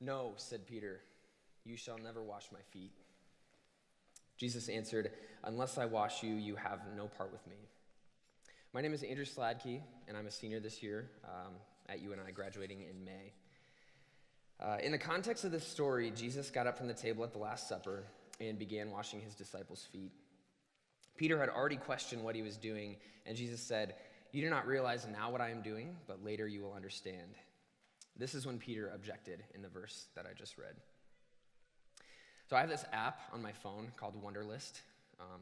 "No," said Peter, "you shall never wash my feet." Jesus answered, "Unless I wash you, you have no part with me." My name is Andrew Sladkey, and I'm a senior this year at UNI, graduating in May. In the context of this story, Jesus got up from the table at the Last Supper and began washing his disciples' feet. Peter had already questioned what he was doing, and Jesus said, "You do not realize now what I am doing, but later you will understand." This is when Peter objected in the verse that I just read. So I have this app on my phone called Wunderlist.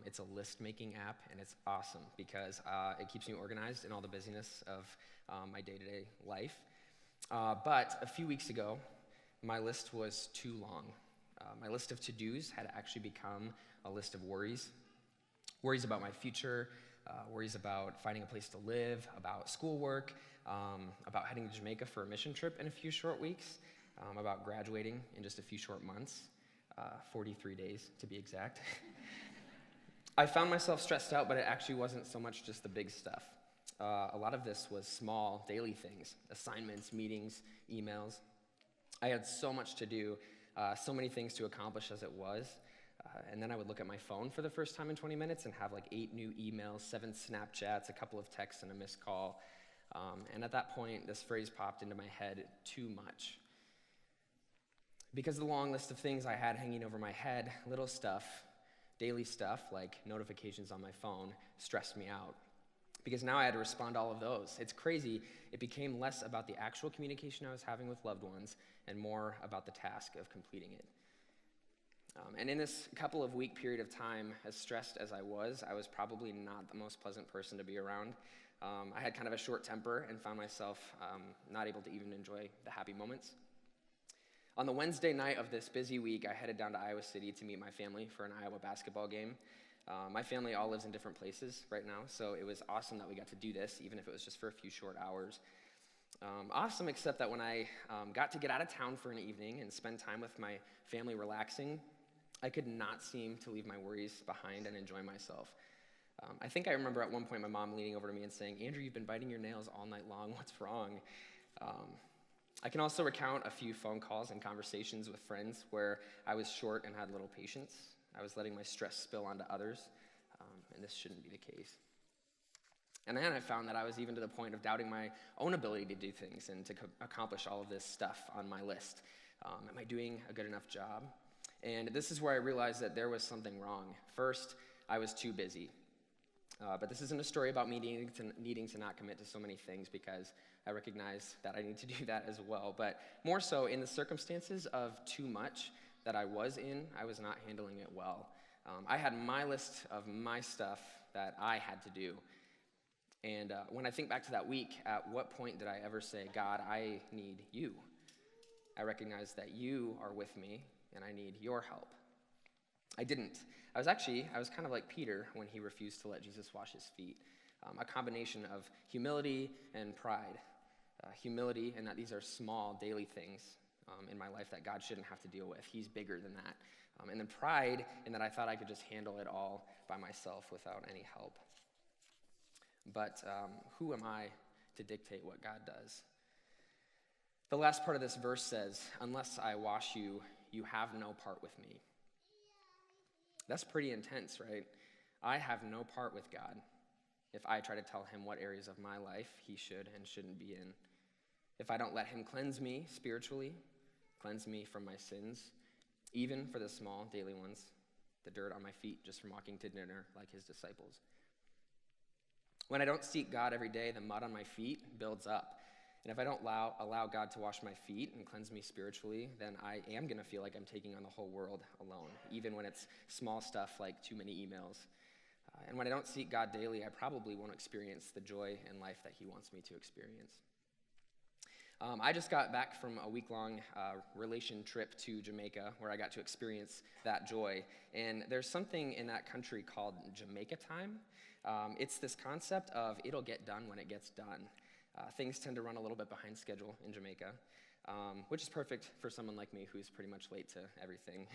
It's a list-making app, and it's awesome because it keeps me organized in all the busyness of my day-to-day life. But a few weeks ago, my list was too long. My list of to-dos had actually become a list of worries. Worries about my future, worries about finding a place to live, about schoolwork, about heading to Jamaica for a mission trip in a few short weeks, about graduating in just a few short months. 43 days to be exact. I found myself stressed out, but it actually wasn't so much just the big stuff. A lot of this was small, daily things, assignments, meetings, emails. I had so much to do, so many things to accomplish as it was, and then I would look at my phone for the first time in 20 minutes and have like 8 new emails, 7 Snapchats, a couple of texts, and a missed call. And at that point, this phrase popped into my head, "too much." Because the long list of things I had hanging over my head, little stuff, daily stuff like notifications on my phone, stressed me out. Because now I had to respond to all of those. It's crazy. It became less about the actual communication I was having with loved ones and more about the task of completing it. And in this couple of week period of time, as stressed as I was probably not the most pleasant person to be around. I had kind of a short temper and found myself not able to even enjoy the happy moments. On the Wednesday night of this busy week, I headed down to Iowa City to meet my family for an Iowa basketball game. My family all lives in different places right now, so it was awesome that we got to do this, even if it was just for a few short hours. Awesome, except that when I got to get out of town for an evening and spend time with my family relaxing, I could not seem to leave my worries behind and enjoy myself. I think I remember at one point my mom leaning over to me and saying, "Andrew, you've been biting your nails all night long. What's wrong?" I can also recount a few phone calls and conversations with friends where I was short and had little patience. I was letting my stress spill onto others, and this shouldn't be the case. And then I found that I was even to the point of doubting my own ability to do things and to accomplish all of this stuff on my list. Am I doing a good enough job? And this is where I realized that there was something wrong. First, I was too busy. But this isn't a story about me needing to not commit to so many things, because I recognize that I need to do that as well. But more so, in the circumstances of too much that I was in, I was not handling it well. I had my list of my stuff that I had to do. And when I think back to that week, at what point did I ever say, "God, I need you. I recognize that you are with me, and I need your help"? I didn't. I was kind of like Peter when he refused to let Jesus wash his feet. A combination of humility and pride. Humility in that these are small daily things in my life that God shouldn't have to deal with. He's bigger than that. And then pride in that I thought I could just handle it all by myself without any help. But who am I to dictate what God does? The last part of this verse says, "Unless I wash you, you have no part with me." That's pretty intense, right? I have no part with God if I try to tell him what areas of my life he should and shouldn't be in. If I don't let him cleanse me spiritually, cleanse me from my sins, even for the small daily ones, the dirt on my feet just from walking to dinner like his disciples. When I don't seek God every day, the mud on my feet builds up. And if I don't allow God to wash my feet and cleanse me spiritually, then I am going to feel like I'm taking on the whole world alone, even when it's small stuff like too many emails. And when I don't seek God daily, I probably won't experience the joy in life that he wants me to experience. I just got back from a week-long relation trip to Jamaica where I got to experience that joy. And there's something in that country called Jamaica time. It's this concept of it'll get done when it gets done. Things tend to run a little bit behind schedule in Jamaica, which is perfect for someone like me who's pretty much late to everything.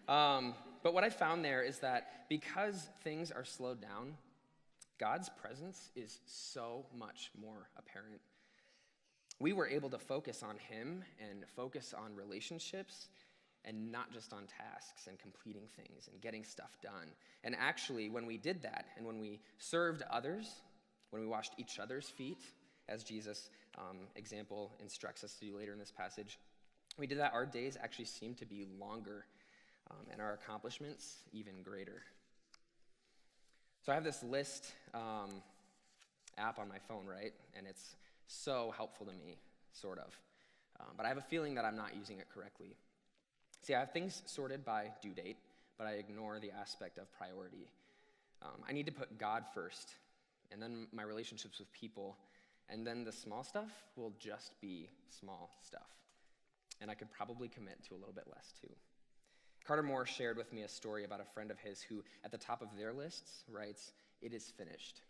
But what I found there is that because things are slowed down, God's presence is so much more apparent. we were able to focus on him and focus on relationships and not just on tasks and completing things and getting stuff done. And actually, when we did that and when we served others, when we washed each other's feet, as Jesus' example instructs us to do later in this passage, we did that, our days actually seemed to be longer and our accomplishments even greater. So I have this list app on my phone, right? And it's so helpful to me, sort of. But I have a feeling that I'm not using it correctly. See, I have things sorted by due date, but I ignore the aspect of priority. I need to put God first, and then my relationships with people, and then the small stuff will just be small stuff. And I could probably commit to a little bit less too. Carter Moore shared with me a story about a friend of his who, at the top of their lists, writes, "It is finished."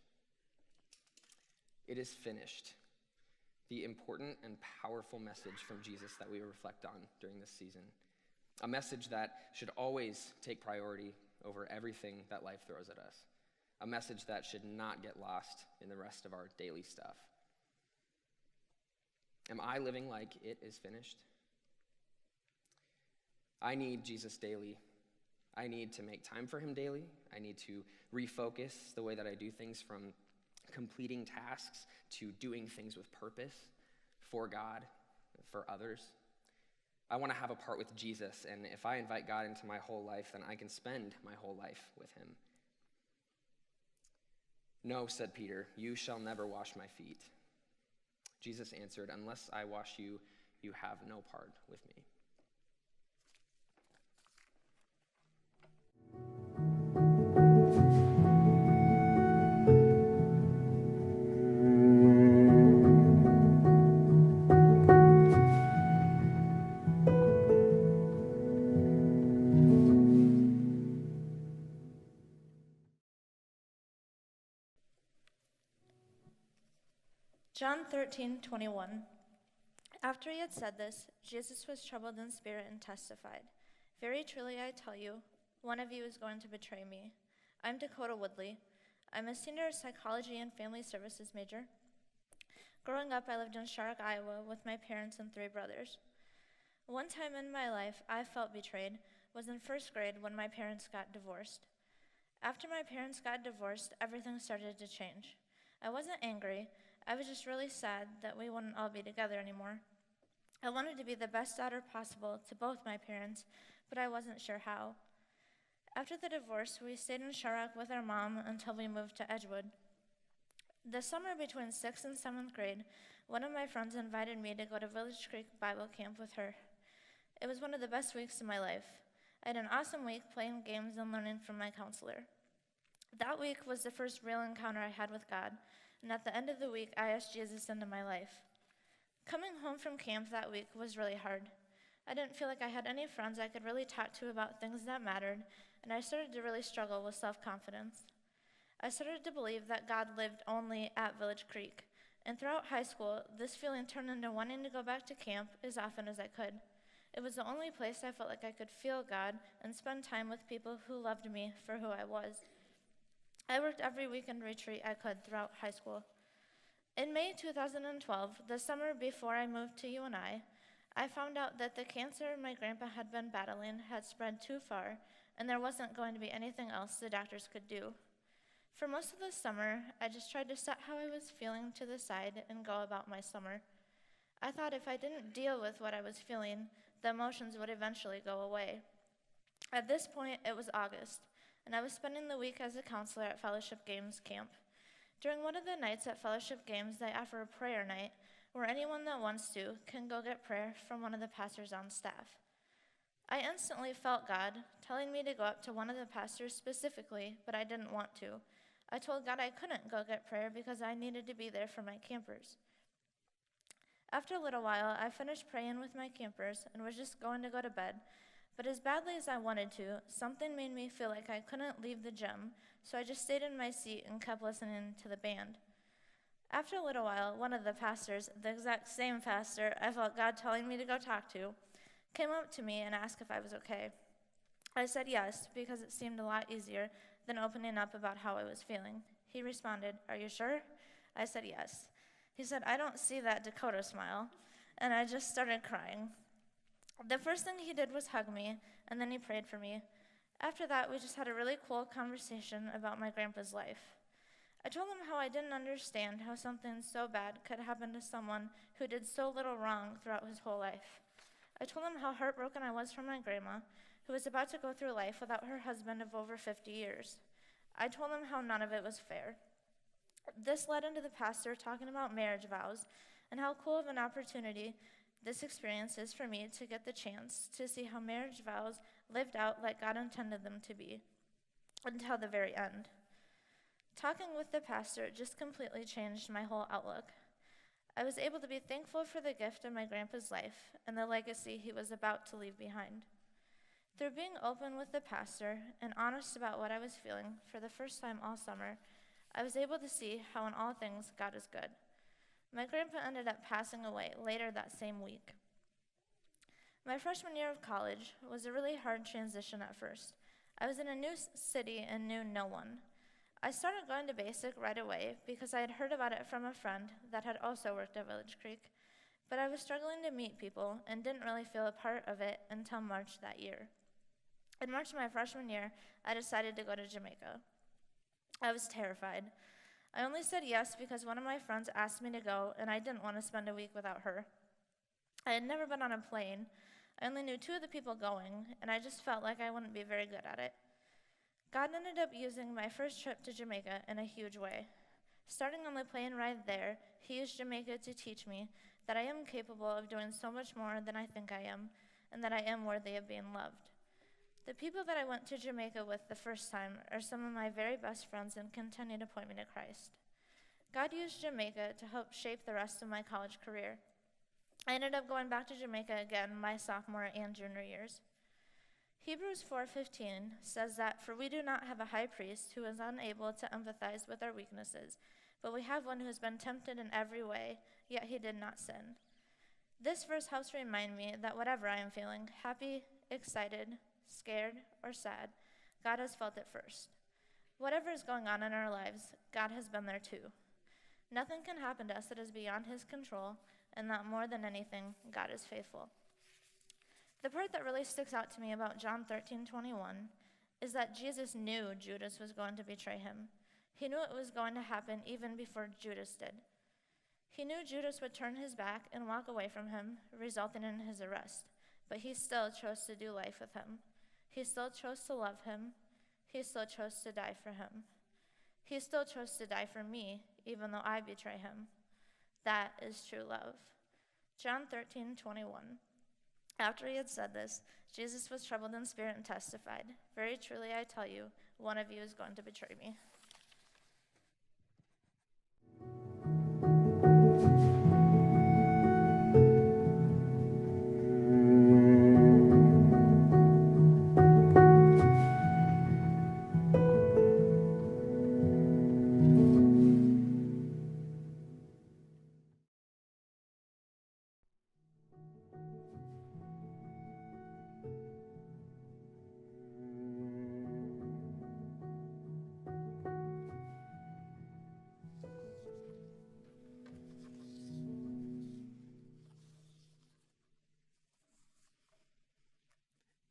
It is finished. The important and powerful message from Jesus that we reflect on during this season. A message that should always take priority over everything that life throws at us. A message that should not get lost in the rest of our daily stuff. Am I living like it is finished? I need Jesus daily. I need to make time for him daily. I need to refocus the way that I do things from completing tasks to doing things with purpose for God, for others. I want to have a part with Jesus, and if I invite God into my whole life, then I can spend my whole life with him. "No," said Peter, "you shall never wash my feet." Jesus answered, "Unless I wash you, you have no part with me." John 13:21. After he had said this, Jesus was troubled in spirit and testified, "Very truly I tell you, one of you is going to betray me." I'm Dakota Woodley. I'm a senior psychology and family services major. Growing up, I lived in Shark, Iowa with my parents and 3 brothers. One time in my life I felt betrayed was in 1st grade when my parents got divorced. After my parents got divorced, everything started to change. I wasn't angry. I was just really sad that we wouldn't all be together anymore. I wanted to be the best daughter possible to both my parents, but I wasn't sure how. After the divorce, we stayed in Sharrock with our mom until we moved to Edgewood. The summer between 6th and 7th grade, one of my friends invited me to go to Village Creek Bible Camp with her. It was one of the best weeks of my life. I had an awesome week playing games and learning from my counselor. That week was the first real encounter I had with God, and at the end of the week, I asked Jesus into my life. Coming home from camp that week was really hard. I didn't feel like I had any friends I could really talk to about things that mattered, and I started to really struggle with self-confidence. I started to believe that God lived only at Village Creek, and throughout high school, this feeling turned into wanting to go back to camp as often as I could. It was the only place I felt like I could feel God and spend time with people who loved me for who I was. I worked every weekend retreat I could throughout high school. In May 2012, the summer before I moved to UNI, I found out that the cancer my grandpa had been battling had spread too far, and there wasn't going to be anything else the doctors could do. For most of the summer, I just tried to set how I was feeling to the side and go about my summer. I thought if I didn't deal with what I was feeling, the emotions would eventually go away. At this point, it was August, and I was spending the week as a counselor at Fellowship Games Camp. During one of the nights at Fellowship Games, they offer a prayer night where anyone that wants to can go get prayer from one of the pastors on staff. I instantly felt God telling me to go up to one of the pastors specifically, but I didn't want to. I told God I couldn't go get prayer because I needed to be there for my campers. After a little while, I finished praying with my campers and was just going to go to bed. But as badly as I wanted to, something made me feel like I couldn't leave the gym, so I just stayed in my seat and kept listening to the band. After a little while, one of the pastors, the exact same pastor I felt God telling me to go talk to, came up to me and asked if I was okay. I said yes, because it seemed a lot easier than opening up about how I was feeling. He responded, "Are you sure?" I said yes. He said, "I don't see that Dakota smile." And I just started crying. The first thing he did was hug me, and then he prayed for me. After that, we just had a really cool conversation about my grandpa's life. I told him how I didn't understand how something so bad could happen to someone who did so little wrong throughout his whole life. I told him how heartbroken I was for my grandma, who was about to go through life without her husband of over 50 years. I told him how none of it was fair. This led into the pastor talking about marriage vows and how cool of an opportunity this experience is for me to get the chance to see how marriage vows lived out like God intended them to be until the very end. Talking with the pastor just completely changed my whole outlook. I was able to be thankful for the gift of my grandpa's life and the legacy he was about to leave behind. Through being open with the pastor and honest about what I was feeling for the first time all summer, I was able to see how in all things God is good. My grandpa ended up passing away later that same week. My freshman year of college was a really hard transition at first. I was in a new city and knew no one. I started going to Basic right away because I had heard about it from a friend that had also worked at Village Creek, but I was struggling to meet people and didn't really feel a part of it until March that year. In March of my freshman year, I decided to go to Jamaica. I was terrified. I only said yes because one of my friends asked me to go, and I didn't want to spend a week without her. I had never been on a plane. I only knew 2 of the people going, and I just felt like I wouldn't be very good at it. God ended up using my first trip to Jamaica in a huge way. Starting on the plane ride there, he used Jamaica to teach me that I am capable of doing so much more than I think I am, and that I am worthy of being loved. The people that I went to Jamaica with the first time are some of my very best friends and continue to point me to Christ. God used Jamaica to help shape the rest of my college career. I ended up going back to Jamaica again my sophomore and junior years. Hebrews 4:15 says that, "For we do not have a high priest who is unable to empathize with our weaknesses, but we have one who has been tempted in every way, yet he did not sin." This verse helps remind me that whatever I am feeling, happy, excited, scared, or sad, God has felt it first. Whatever is going on in our lives, God has been there too. Nothing can happen to us that is beyond his control, and that more than anything, God is faithful. The part that really sticks out to me about John 13:21 is that Jesus knew Judas was going to betray him. He knew it was going to happen even before Judas did. He knew Judas would turn his back and walk away from him, resulting in his arrest, but he still chose to do life with him. He still chose to love him. He still chose to die for him. He still chose to die for me, even though I betray him. That is true love. John 13:21. After he had said this, Jesus was troubled in spirit and testified, "Very truly I tell you, one of you is going to betray me."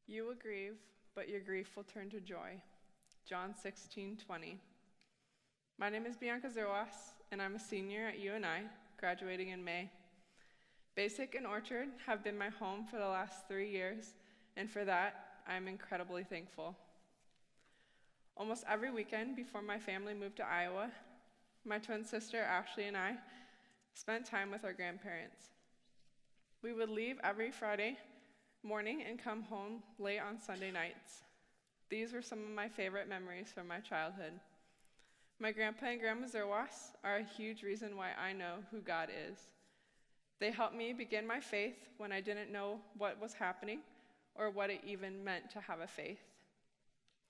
You will grieve, but your grief will turn to joy. John 16:20. My name is Bianca Zerwas, and I'm a senior at UNI, graduating in May. Basic and Orchard have been my home for the last 3 years, and for that, I'm incredibly thankful. Almost every weekend before my family moved to Iowa, my twin sister Ashley and I spent time with our grandparents. We would leave every Friday morning and come home late on Sunday nights. These were some of my favorite memories from my childhood. My grandpa and grandma Zerwas are a huge reason why I know who God is. They helped me begin my faith when I didn't know what was happening or what it even meant to have a faith.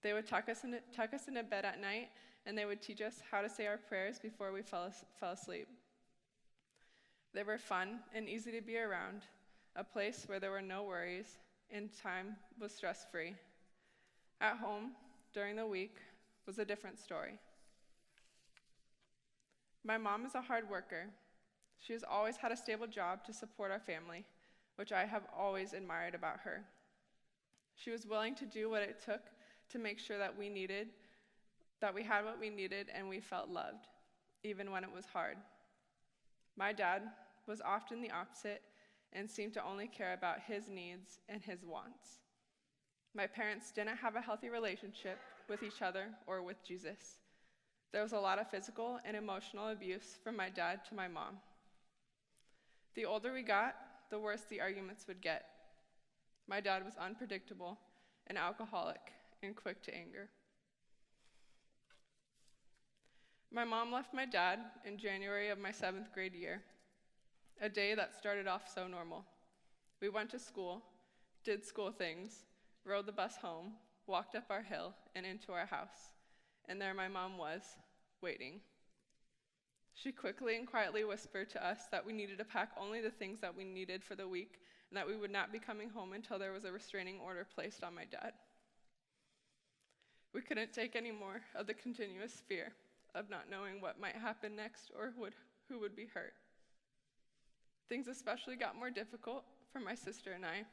They would tuck us into bed at night, and they would teach us how to say our prayers before we fell asleep. They were fun and easy to be around, a place where there were no worries and time was stress-free. At home, during the week, was a different story. My mom is a hard worker. She has always had a stable job to support our family, which I have always admired about her. She was willing to do what it took to make sure that we had what we needed and we felt loved, even when it was hard. My dad was often the opposite and seemed to only care about his needs and his wants. My parents didn't have a healthy relationship with each other or with Jesus. There was a lot of physical and emotional abuse from my dad to my mom. The older we got, the worse the arguments would get. My dad was unpredictable, an alcoholic, and quick to anger. My mom left my dad in January of my 7th grade year, a day that started off so normal. We went to school, did school things, rode the bus home, walked up our hill and into our house, and there my mom was, waiting. She quickly and quietly whispered to us that we needed to pack only the things that we needed for the week and that we would not be coming home until there was a restraining order placed on my dad. We couldn't take any more of the continuous fear of not knowing what might happen next or who would be hurt. Things especially got more difficult for my sister and I,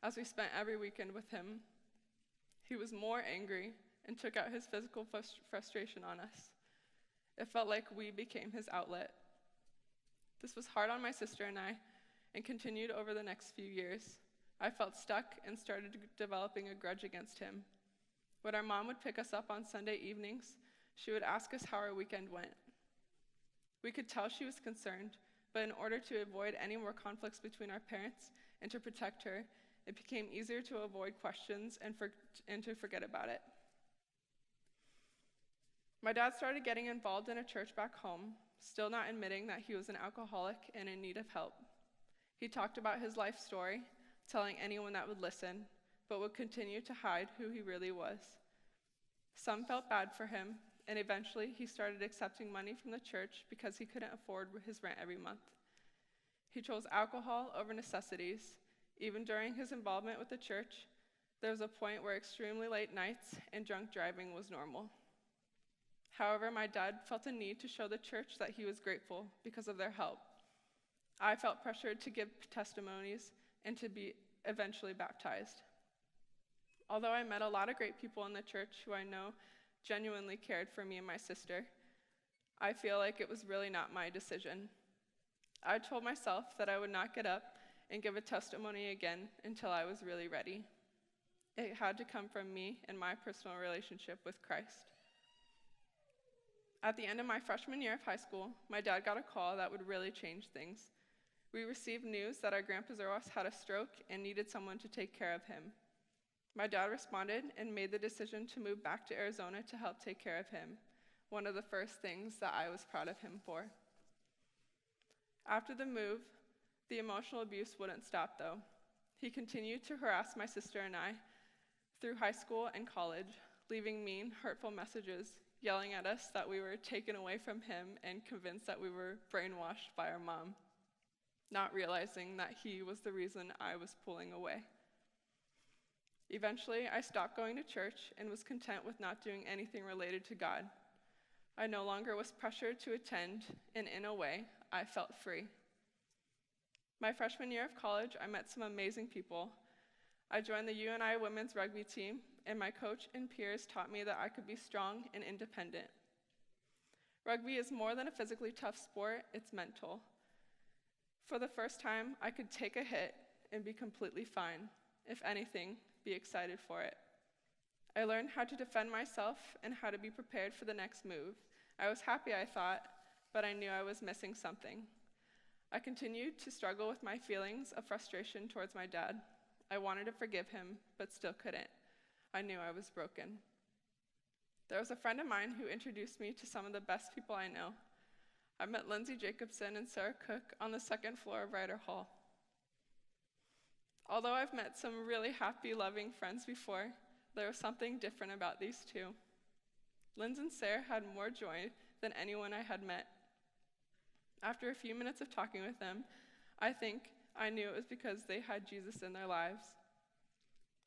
as we spent every weekend with him. He was more angry and took out his physical frustration on us. It felt like we became his outlet. This was hard on my sister and I, and continued over the next few years. I felt stuck and started developing a grudge against him. When our mom would pick us up on Sunday evenings, she would ask us how our weekend went. We could tell she was concerned, but in order to avoid any more conflicts between our parents and to protect her, it became easier to avoid questions and to forget about it. My dad started getting involved in a church back home, still not admitting that he was an alcoholic and in need of help. He talked about his life story, telling anyone that would listen, but would continue to hide who he really was. Some felt bad for him, and eventually he started accepting money from the church because he couldn't afford his rent every month. He chose alcohol over necessities. Even during his involvement with the church, there was a point where extremely late nights and drunk driving was normal. However, my dad felt a need to show the church that he was grateful because of their help. I felt pressured to give testimonies and to be eventually baptized. Although I met a lot of great people in the church who I know genuinely cared for me and my sister, I feel like it was really not my decision. I told myself that I would not get up and give a testimony again until I was really ready. It had to come from me and my personal relationship with Christ. At the end of my freshman year of high school, my dad got a call that would really change things. We received news that our Grandpa Zerwas had a stroke and needed someone to take care of him. My dad responded and made the decision to move back to Arizona to help take care of him, one of the first things that I was proud of him for. After the move, the emotional abuse wouldn't stop though. He continued to harass my sister and I through high school and college, leaving mean, hurtful messages, yelling at us that we were taken away from him and convinced that we were brainwashed by our mom, not realizing that he was the reason I was pulling away. Eventually, I stopped going to church and was content with not doing anything related to God. I no longer was pressured to attend, and in a way, I felt free. My freshman year of college, I met some amazing people. I joined the UNI women's rugby team, and my coach and peers taught me that I could be strong and independent. Rugby is more than a physically tough sport, it's mental. For the first time, I could take a hit and be completely fine. If anything, be excited for it. I learned how to defend myself and how to be prepared for the next move. I was happy, I thought, but I knew I was missing something. I continued to struggle with my feelings of frustration towards my dad. I wanted to forgive him, but still couldn't. I knew I was broken. There was a friend of mine who introduced me to some of the best people I know. I met Lindsay Jacobson and Sarah Cook on the second floor of Ryder Hall. Although I've met some really happy, loving friends before, there was something different about these two. Lindsay and Sarah had more joy than anyone I had met. After a few minutes of talking with them, I think I knew it was because they had Jesus in their lives.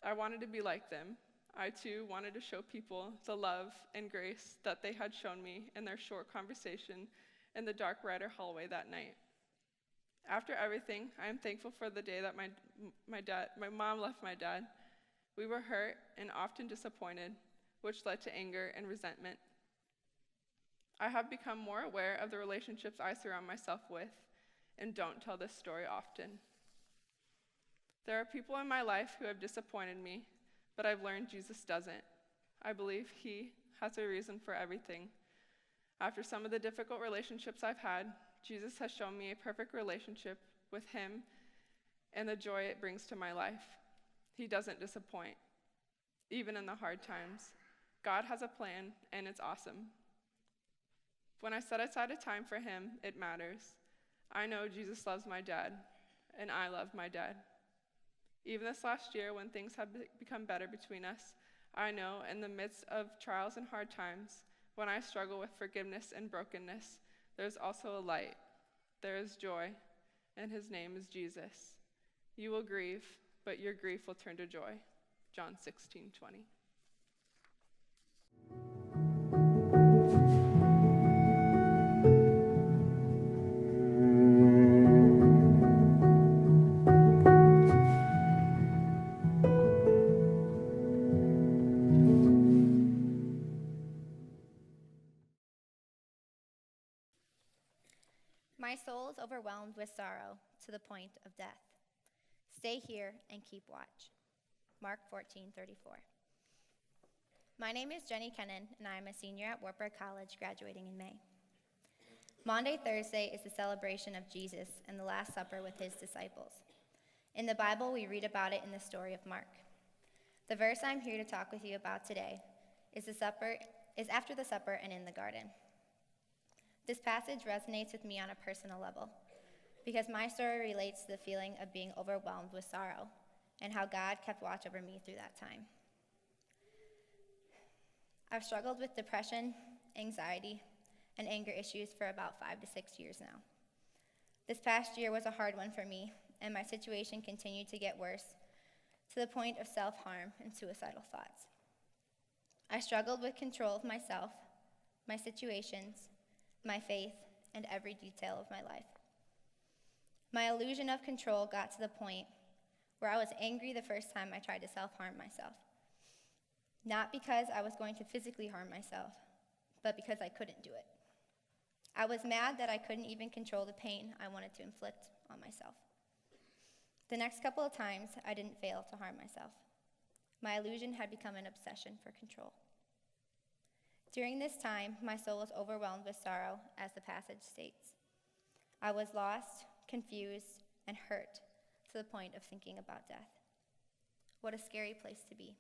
I wanted to be like them. I too wanted to show people the love and grace that they had shown me in their short conversation in the dark Ryder hallway that night. After everything, I am thankful for the day that my mom left my dad. We were hurt and often disappointed, which led to anger and resentment. I have become more aware of the relationships I surround myself with and don't tell this story often. There are people in my life who have disappointed me, but I've learned Jesus doesn't. I believe he has a reason for everything. After some of the difficult relationships I've had, Jesus has shown me a perfect relationship with him and the joy it brings to my life. He doesn't disappoint, even in the hard times. God has a plan, and it's awesome. When I set aside a time for him, it matters. I know Jesus loves my dad, and I love my dad. Even this last year, when things have become better between us, I know in the midst of trials and hard times, when I struggle with forgiveness and brokenness, there's also a light. There is joy, and his name is Jesus. You will grieve, but your grief will turn to joy. John 16:20. My soul is overwhelmed with sorrow to the point of death. Stay here and keep watch. Mark 14:34. My name is Jenny Kennan, and I am a senior at Wartburg College, graduating in May. Maundy Thursday is the celebration of Jesus and the Last Supper with his disciples. In the Bible, we read about it in the story of Mark. The verse I'm here to talk with you about today is after the supper and in the garden. This passage resonates with me on a personal level because my story relates to the feeling of being overwhelmed with sorrow and how God kept watch over me through that time. I've struggled with depression, anxiety, and anger issues for about 5 to 6 years now. This past year was a hard one for me, and my situation continued to get worse to the point of self-harm and suicidal thoughts. I struggled with control of myself, my situations, my faith, and every detail of my life. My illusion of control got to the point where I was angry the first time I tried to self-harm myself. Not because I was going to physically harm myself, but because I couldn't do it. I was mad that I couldn't even control the pain I wanted to inflict on myself. The next couple of times, I didn't fail to harm myself. My illusion had become an obsession for control. During this time, my soul was overwhelmed with sorrow, as the passage states. I was lost, confused, and hurt to the point of thinking about death. What a scary place to be.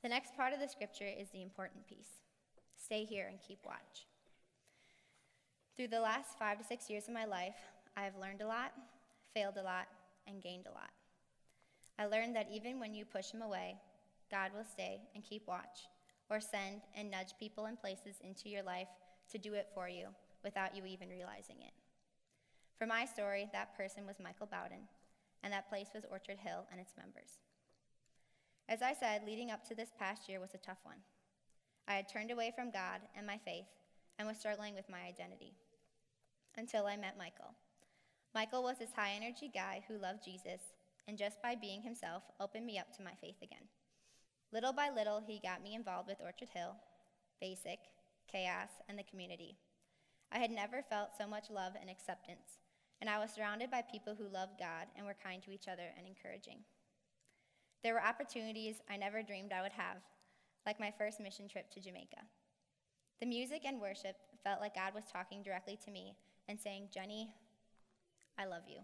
The next part of the scripture is the important piece. Stay here and keep watch. Through the last 5 to 6 years of my life, I have learned a lot, failed a lot, and gained a lot. I learned that even when you push him away, God will stay and keep watch, or send and nudge people and places into your life to do it for you without you even realizing it. For my story, that person was Michael Bowden, and that place was Orchard Hill and its members. As I said, leading up to this past year was a tough one. I had turned away from God and my faith and was struggling with my identity until I met Michael. Michael was this high-energy guy who loved Jesus, and just by being himself, opened me up to my faith again. Little by little, he got me involved with Orchard Hill, Basic, Chaos, and the community. I had never felt so much love and acceptance, and I was surrounded by people who loved God and were kind to each other and encouraging. There were opportunities I never dreamed I would have, like my first mission trip to Jamaica. The music and worship felt like God was talking directly to me and saying, "Jenny, I love you.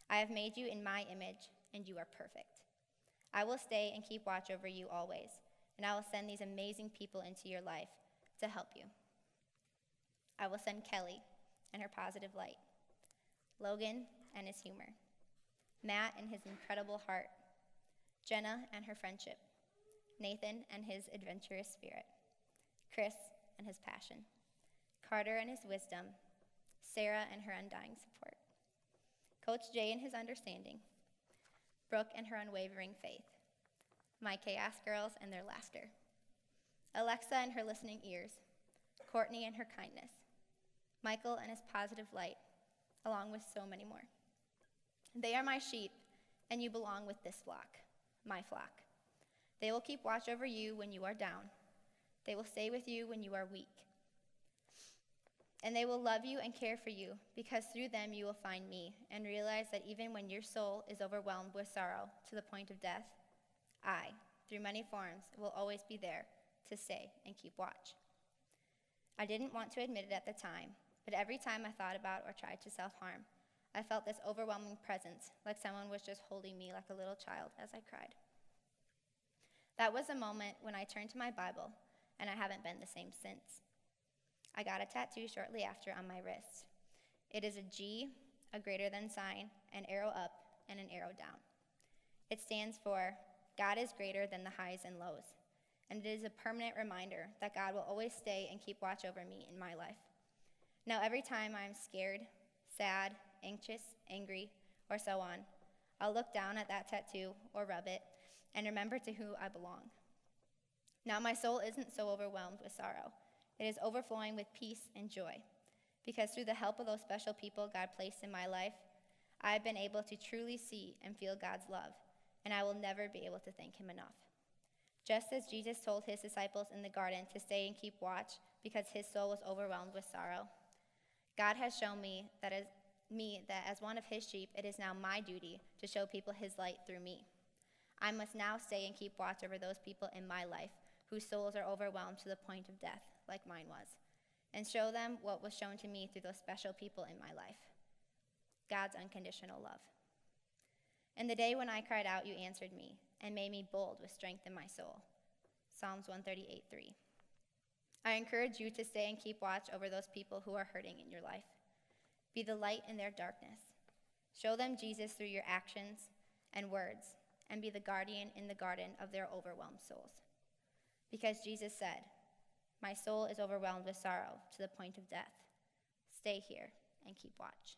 I have made you in my image, and you are perfect. I will stay and keep watch over you always, and I will send these amazing people into your life to help you. I will send Kelly and her positive light, Logan and his humor, Matt and his incredible heart, Jenna and her friendship, Nathan and his adventurous spirit, Chris and his passion, Carter and his wisdom, Sarah and her undying support, Coach Jay and his understanding, Brooke and her unwavering faith, my Chaos girls and their laughter, Alexa and her listening ears, Courtney and her kindness, Michael and his positive light, along with so many more. They are my sheep, and you belong with this flock, my flock. They will keep watch over you when you are down. They will stay with you when you are weak. And they will love you and care for you, because through them you will find me and realize that even when your soul is overwhelmed with sorrow to the point of death, I, through many forms, will always be there to stay and keep watch. I didn't want to admit it at the time, but every time I thought about or tried to self-harm, I felt this overwhelming presence, like someone was just holding me like a little child as I cried. That was a moment when I turned to my Bible, and I haven't been the same since. I got a tattoo shortly after on my wrist. It is a G, a greater than sign, an arrow up, and an arrow down. It stands for God is greater than the highs and lows, and it is a permanent reminder that God will always stay and keep watch over me in my life. Now, every time I am scared, sad, anxious, angry, or so on, I'll look down at that tattoo or rub it and remember to who I belong. Now, my soul isn't so overwhelmed with sorrow. It is overflowing with peace and joy, because through the help of those special people God placed in my life, I have been able to truly see and feel God's love, and I will never be able to thank him enough. Just as Jesus told his disciples in the garden to stay and keep watch because his soul was overwhelmed with sorrow, God has shown me that as one of his sheep, it is now my duty to show people his light through me. I must now stay and keep watch over those people in my life whose souls are overwhelmed to the point of death, like mine was, and show them what was shown to me through those special people in my life, God's unconditional love. And the day when I cried out, you answered me and made me bold with strength in my soul. Psalms 138:3. I encourage you to stay and keep watch over those people who are hurting in your life. Be the light in their darkness. Show them Jesus through your actions and words, and be the guardian in the garden of their overwhelmed souls. Because Jesus said, my soul is overwhelmed with sorrow to the point of death. Stay here and keep watch.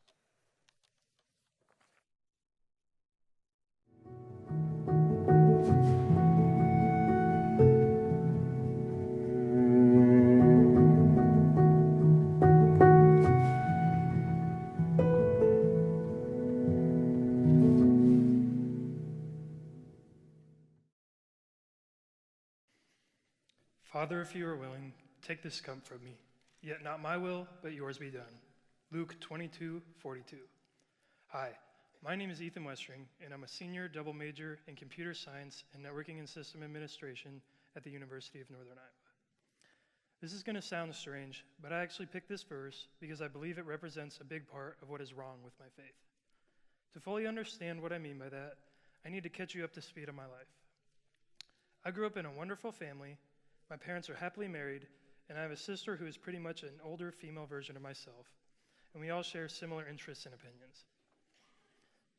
Father, if you are willing, take this cup from me. Yet not my will, but yours be done. Luke 22:42. Hi, my name is Ethan Westring, and I'm a senior double major in computer science and networking and system administration at the University of Northern Iowa. This is going to sound strange, but I actually picked this verse because I believe it represents a big part of what is wrong with my faith. To fully understand what I mean by that, I need to catch you up to speed on my life. I grew up in a wonderful family. My parents are happily married, and I have a sister who is pretty much an older female version of myself, and we all share similar interests and opinions.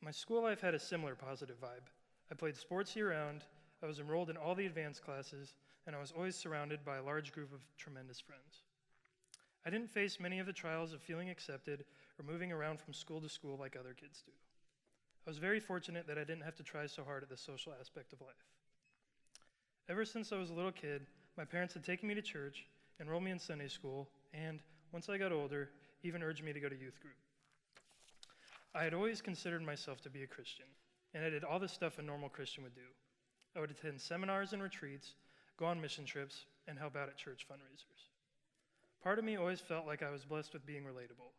My school life had a similar positive vibe. I played sports year-round, I was enrolled in all the advanced classes, and I was always surrounded by a large group of tremendous friends. I didn't face many of the trials of feeling accepted or moving around from school to school like other kids do. I was very fortunate that I didn't have to try so hard at the social aspect of life. Ever since I was a little kid, my parents had taken me to church, enrolled me in Sunday school, and, once I got older, even urged me to go to youth group. I had always considered myself to be a Christian, and I did all the stuff a normal Christian would do. I would attend seminars and retreats, go on mission trips, and help out at church fundraisers. Part of me always felt like I was blessed with being relatable.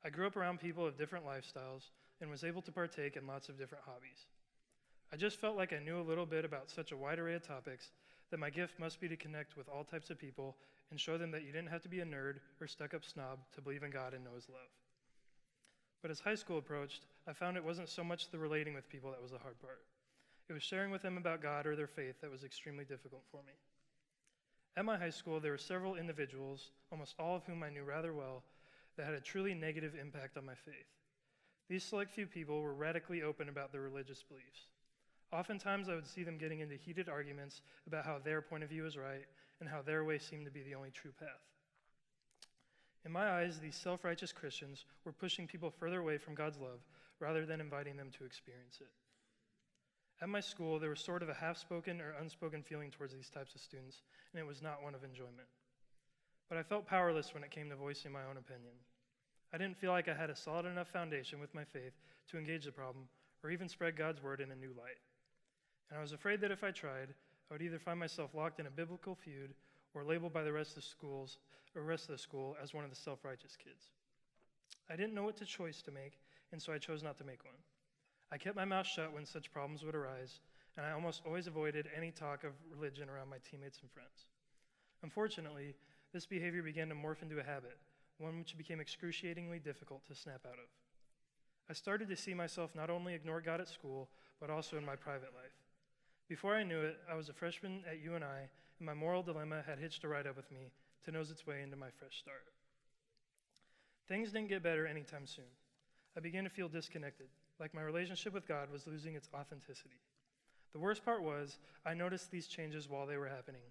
I grew up around people of different lifestyles and was able to partake in lots of different hobbies. I just felt like I knew a little bit about such a wide array of topics that my gift must be to connect with all types of people and show them that you didn't have to be a nerd or stuck-up snob to believe in God and know his love. But as high school approached, I found it wasn't so much the relating with people that was the hard part. It was sharing with them about God or their faith that was extremely difficult for me. At my high school, there were several individuals, almost all of whom I knew rather well, that had a truly negative impact on my faith. These select few people were radically open about their religious beliefs. Oftentimes, I would see them getting into heated arguments about how their point of view is right and how their way seemed to be the only true path. In my eyes, these self-righteous Christians were pushing people further away from God's love rather than inviting them to experience it. At my school, there was sort of a half-spoken or unspoken feeling towards these types of students, and it was not one of enjoyment. But I felt powerless when it came to voicing my own opinion. I didn't feel like I had a solid enough foundation with my faith to engage the problem or even spread God's word in a new light. And I was afraid that if I tried, I would either find myself locked in a biblical feud or labeled by the rest of the school as one of the self-righteous kids. I didn't know what choice to make, and so I chose not to make one. I kept my mouth shut when such problems would arise, and I almost always avoided any talk of religion around my teammates and friends. Unfortunately, this behavior began to morph into a habit, one which became excruciatingly difficult to snap out of. I started to see myself not only ignore God at school, but also in my private life. Before I knew it, I was a freshman at UNI, and my moral dilemma had hitched a ride up with me to nose its way into my fresh start. Things didn't get better anytime soon. I began to feel disconnected, like my relationship with God was losing its authenticity. The worst part was, I noticed these changes while they were happening.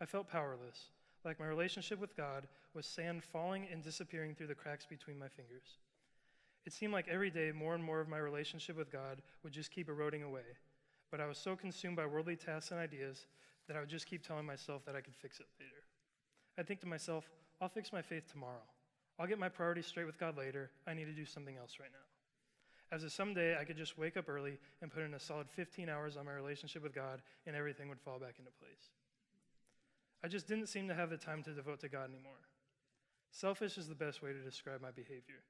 I felt powerless, like my relationship with God was sand falling and disappearing through the cracks between my fingers. It seemed like every day more and more of my relationship with God would just keep eroding away, but I was so consumed by worldly tasks and ideas that I would just keep telling myself that I could fix it later. I'd think to myself, I'll fix my faith tomorrow. I'll get my priorities straight with God later. I need to do something else right now. As if someday I could just wake up early and put in a solid 15 hours on my relationship with God and everything would fall back into place. I just didn't seem to have the time to devote to God anymore. Selfish is the best way to describe my behavior.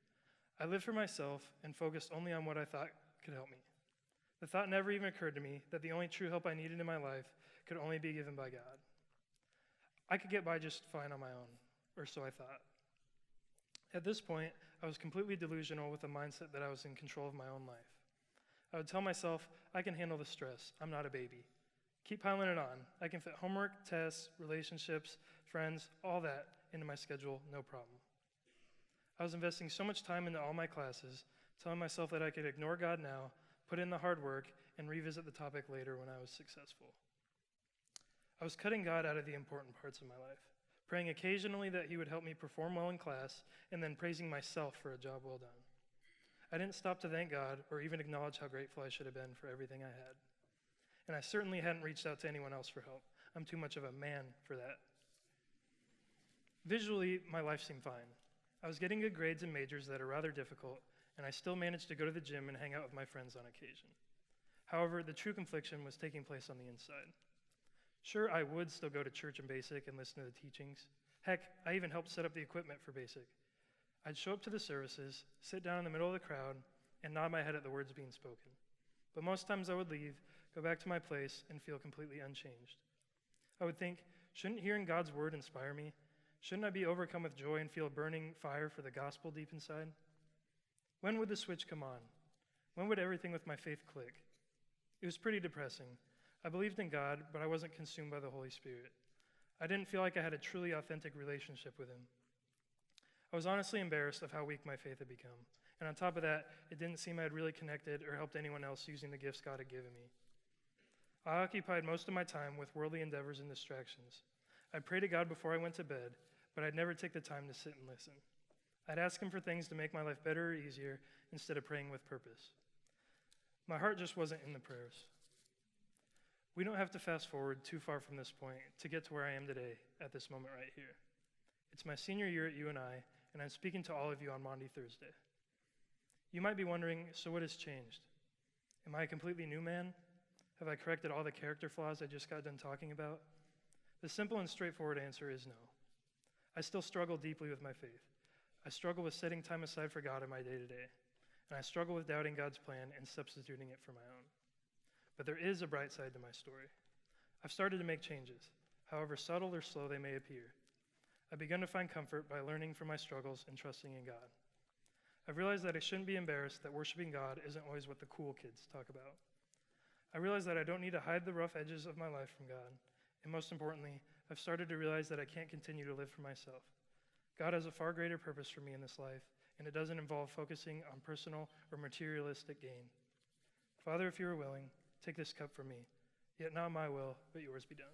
I lived for myself and focused only on what I thought could help me. The thought never even occurred to me that the only true help I needed in my life could only be given by God. I could get by just fine on my own, or so I thought. At this point, I was completely delusional with the mindset that I was in control of my own life. I would tell myself, I can handle the stress. I'm not a baby. Keep piling it on. I can fit homework, tests, relationships, friends, all that into my schedule, no problem. I was investing so much time into all my classes, telling myself that I could ignore God now, put in the hard work, and revisit the topic later when I was successful. I was cutting God out of the important parts of my life, praying occasionally that he would help me perform well in class, and then praising myself for a job well done. I didn't stop to thank God or even acknowledge how grateful I should have been for everything I had. And I certainly hadn't reached out to anyone else for help. I'm too much of a man for that. Visually, my life seemed fine. I was getting good grades in majors that are rather difficult, and I still managed to go to the gym and hang out with my friends on occasion. However, the true confliction was taking place on the inside. Sure, I would still go to church in basic and listen to the teachings. Heck, I even helped set up the equipment for basic. I'd show up to the services, sit down in the middle of the crowd, and nod my head at the words being spoken. But most times I would leave, go back to my place, and feel completely unchanged. I would think, shouldn't hearing God's word inspire me? Shouldn't I be overcome with joy and feel a burning fire for the gospel deep inside? When would the switch come on? When would everything with my faith click? It was pretty depressing. I believed in God, but I wasn't consumed by the Holy Spirit. I didn't feel like I had a truly authentic relationship with him. I was honestly embarrassed of how weak my faith had become. And on top of that, it didn't seem I had really connected or helped anyone else using the gifts God had given me. I occupied most of my time with worldly endeavors and distractions. I'd pray to God before I went to bed, but I'd never take the time to sit and listen. I'd ask him for things to make my life better or easier instead of praying with purpose. My heart just wasn't in the prayers. We don't have to fast forward too far from this point to get to where I am today at this moment right here. It's my senior year at UNI, and I'm speaking to all of you on Maundy Thursday. You might be wondering, so what has changed? Am I a completely new man? Have I corrected all the character flaws I just got done talking about? The simple and straightforward answer is no. I still struggle deeply with my faith. I struggle with setting time aside for God in my day-to-day, and I struggle with doubting God's plan and substituting it for my own. But there is a bright side to my story. I've started to make changes, however subtle or slow they may appear. I've begun to find comfort by learning from my struggles and trusting in God. I've realized that I shouldn't be embarrassed that worshiping God isn't always what the cool kids talk about. I realize that I don't need to hide the rough edges of my life from God, and most importantly, I've started to realize that I can't continue to live for myself. God has a far greater purpose for me in this life, and it doesn't involve focusing on personal or materialistic gain. Father, if you are willing, take this cup from me, yet not my will, but yours be done.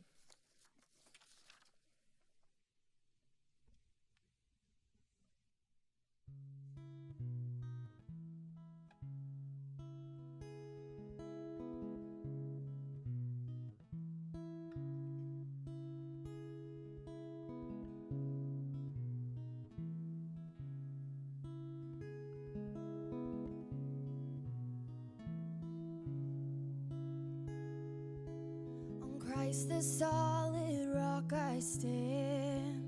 Christ the solid rock I stand.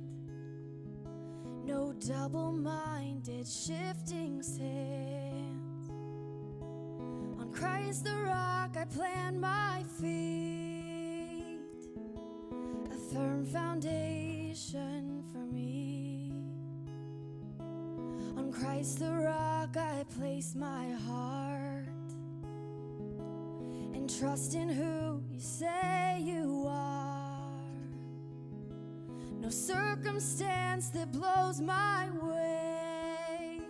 No double-minded shifting sands. On Christ the rock I plant my feet, a firm foundation for me. On Christ the rock I place my heart, and trust in who you say you are. No circumstance that blows my way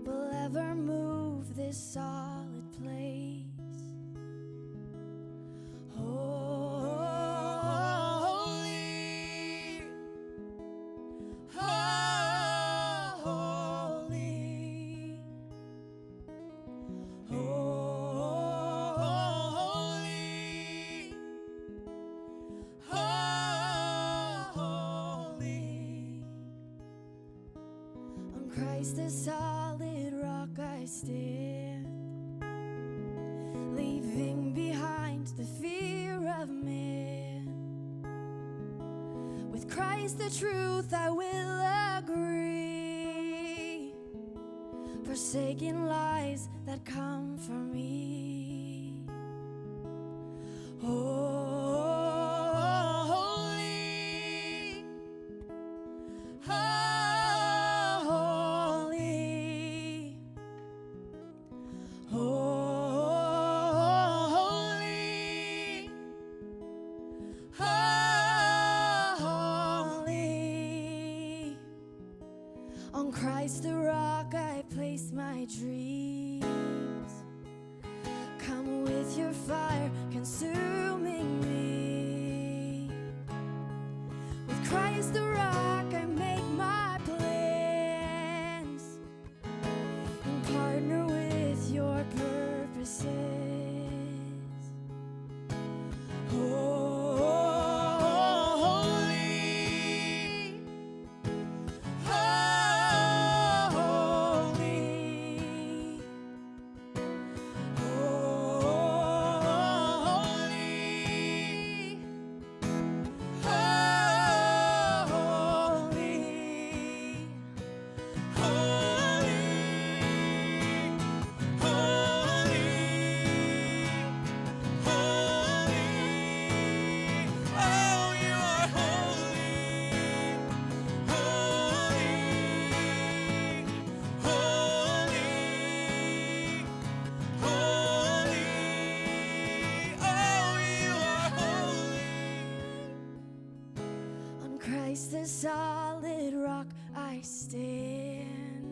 will ever move this solid place. Holy, holy, holy, holy. On Christ the solid rock I stand, leaving behind the fear of man. With Christ the truth I will agree, forsaking lies that come from me. Holy, holy, holy, holy. On Christ the rock I place my dreams. Come with your fire consuming me. With Christ the rock I make my plans, and partner with your purposes. Holy, on Christ the solid rock I stand.